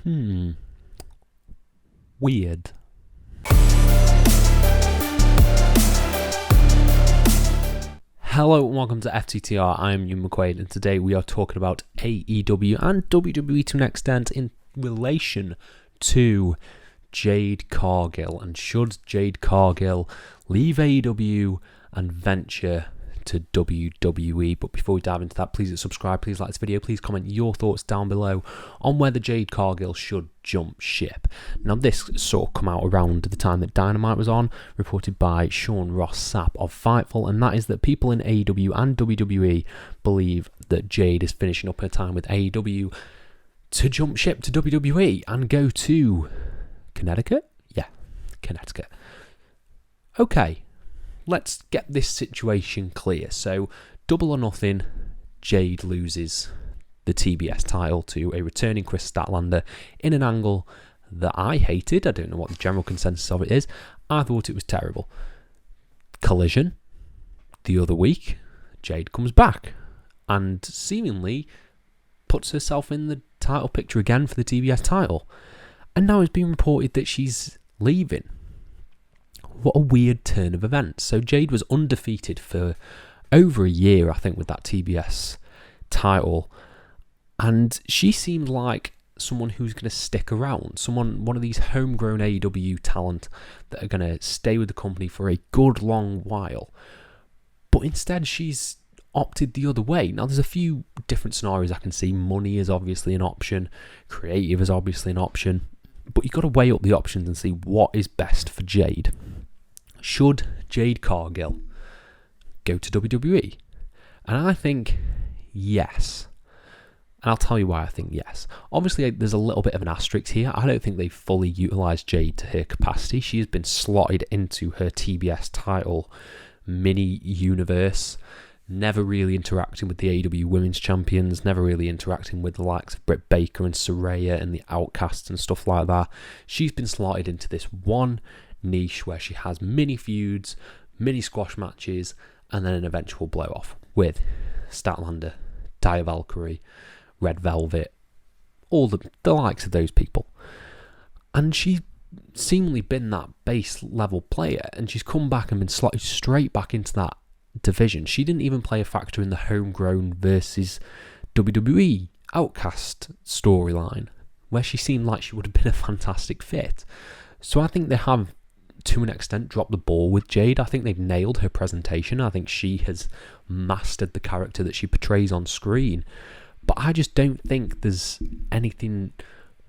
Weird. Hello and welcome to FTTR. I'm Ewan McQuaid and today we are talking about AEW and WWE to an extent in relation to Jade Cargill. And should Jade Cargill leave AEW and venture to WWE? But before we dive into that, please subscribe, please like this video, please comment your thoughts down below on whether Jade Cargill should jump ship. Now this sort of come out around the time that Dynamite was on, reported by Sean Ross Sapp of Fightful, and that is that people in AEW and WWE believe that Jade is finishing up her time with AEW to jump ship to WWE and go to Connecticut? Yeah, Connecticut. Okay. Let's get this situation clear. So, Double or Nothing, Jade loses the TBS title to a returning Chris Statlander in an angle that I hated. I don't know what the general consensus of it is. I thought it was terrible. Collision, the other week, Jade comes back and seemingly puts herself in the title picture again for the TBS title. And now it's being reported that she's leaving. What a weird turn of events. So Jade was undefeated for over a year, I think, with that TBS title. And she seemed like someone who's going to stick around. One of these homegrown AEW talent that are going to stay with the company for a good long while. But instead, she's opted the other way. Now, there's a few different scenarios I can see. Money is obviously an option. Creative is obviously an option. But you've got to weigh up the options and see what is best for Jade. Should Jade Cargill go to WWE? And I think yes. And I'll tell you why I think yes. Obviously, there's a little bit of an asterisk here. I don't think they've fully utilised Jade to her capacity. She has been slotted into her TBS title mini-universe, never really interacting with the AEW Women's Champions, never really interacting with the likes of Britt Baker and Saraya and the Outcasts and stuff like that. She's been slotted into this one niche where she has mini feuds, mini squash matches, and then an eventual blow off with Statlander, Taya Valkyrie, Red Velvet, all the likes of those people. And she's seemingly been that base level player, and she's come back and been slotted straight back into that division. She didn't even play a factor in the homegrown versus WWE Outcast storyline, where she seemed like she would have been a fantastic fit. So I think they have, to an extent, dropped the ball with Jade. I think they've nailed her presentation. I think she has mastered the character that she portrays on screen. But I just don't think there's anything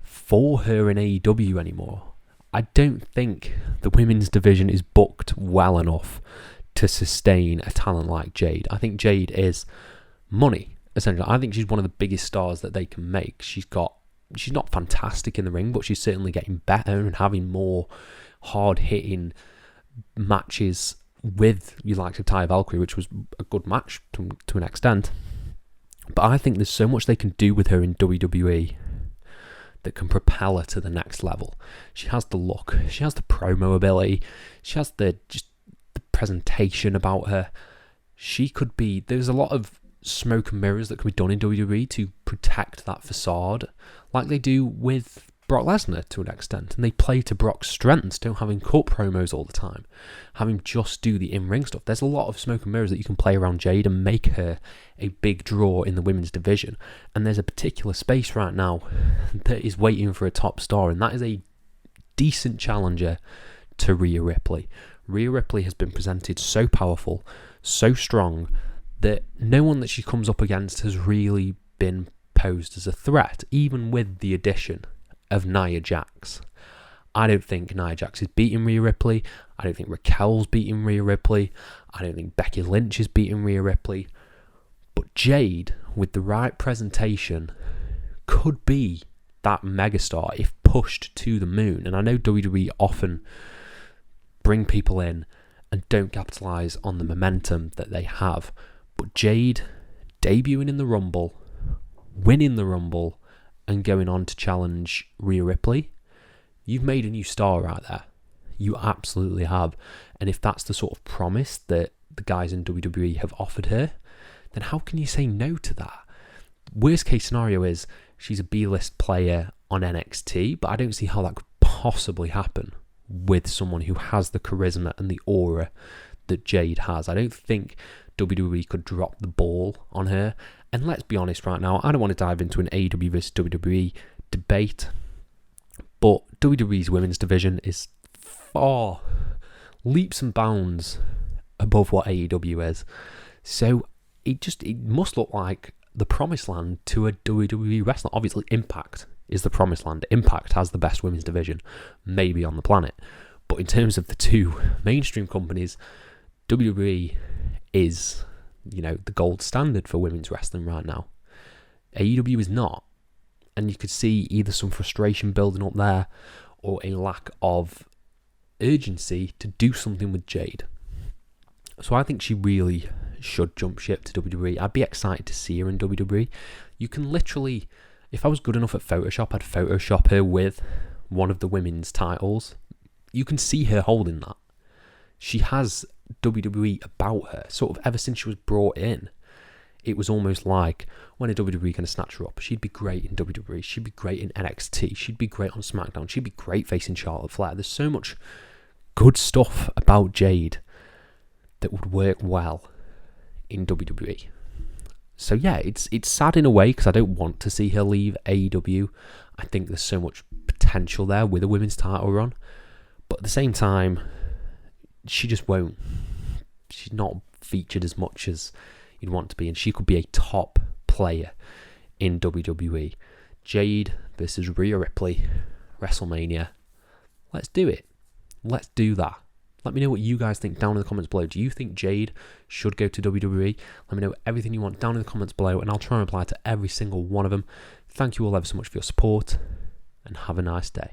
for her in AEW anymore. I don't think the women's division is booked well enough to sustain a talent like Jade. I think Jade is money, essentially. I think she's one of the biggest stars that they can make. She's not fantastic in the ring, but she's certainly getting better and having more hard-hitting matches with your likes of Taya Valkyrie, which was a good match to an extent. But I think there's so much they can do with her in WWE that can propel her to the next level. She has the look, she has the promo ability, she has the presentation about her. She could be, there's a lot of smoke and mirrors that can be done in WWE to protect that facade, like they do with Brock Lesnar to an extent, and they play to Brock's strengths, don't have him cut promos all the time, have him just do the in-ring stuff. There's a lot of smoke and mirrors that you can play around Jade and make her a big draw in the women's division. And there's a particular space right now that is waiting for a top star, and that is a decent challenger to Rhea Ripley. Rhea Ripley has been presented so powerful, so strong, that no one that she comes up against has really been posed as a threat, even with the addition of Nia Jax. I don't think Nia Jax is beating Rhea Ripley. I don't think Raquel's beating Rhea Ripley. I don't think Becky Lynch is beating Rhea Ripley. But Jade, with the right presentation, could be that megastar if pushed to the moon. And I know WWE often bring people in and don't capitalise on the momentum that they have. But Jade debuting in the Rumble, winning the Rumble, and going on to challenge Rhea Ripley, you've made a new star right there. You absolutely have. And if that's the sort of promise that the guys in WWE have offered her, then how can you say no to that? Worst case scenario is she's a B-list player on NXT, but I don't see how that could possibly happen with someone who has the charisma and the aura that Jade has. I don't think WWE could drop the ball on her. And let's be honest right now, I don't want to dive into an AEW versus WWE debate, but WWE's women's division is far, leaps and bounds above what AEW is. So it must look like the promised land to a WWE wrestler. Obviously, Impact is the promised land. Impact has the best women's division, maybe on the planet. But in terms of the two mainstream companies, WWE is, the gold standard for women's wrestling right now. AEW is not. And you could see either some frustration building up there or a lack of urgency to do something with Jade. So I think she really should jump ship to WWE. I'd be excited to see her in WWE. You can literally, if I was good enough at Photoshop, I'd Photoshop her with one of the women's titles. You can see her holding that. She has WWE about her, sort of ever since she was brought in. It was almost like when a WWE kind of snatch her up, she'd be great in WWE, she'd be great in NXT, she'd be great on SmackDown, she'd be great facing Charlotte Flair. There's so much good stuff about Jade that would work well in WWE. So yeah, it's sad in a way because I don't want to see her leave AEW. I think there's so much potential there with a women's title run, but at the same time, she just won't. She's not featured as much as you'd want to be, and she could be a top player in WWE. Jade versus Rhea Ripley, WrestleMania. Let's do it. Let's do that. Let me know what you guys think down in the comments below. Do you think Jade should go to WWE? Let me know everything you want down in the comments below, and I'll try and reply to every single one of them. Thank you all ever so much for your support, and have a nice day.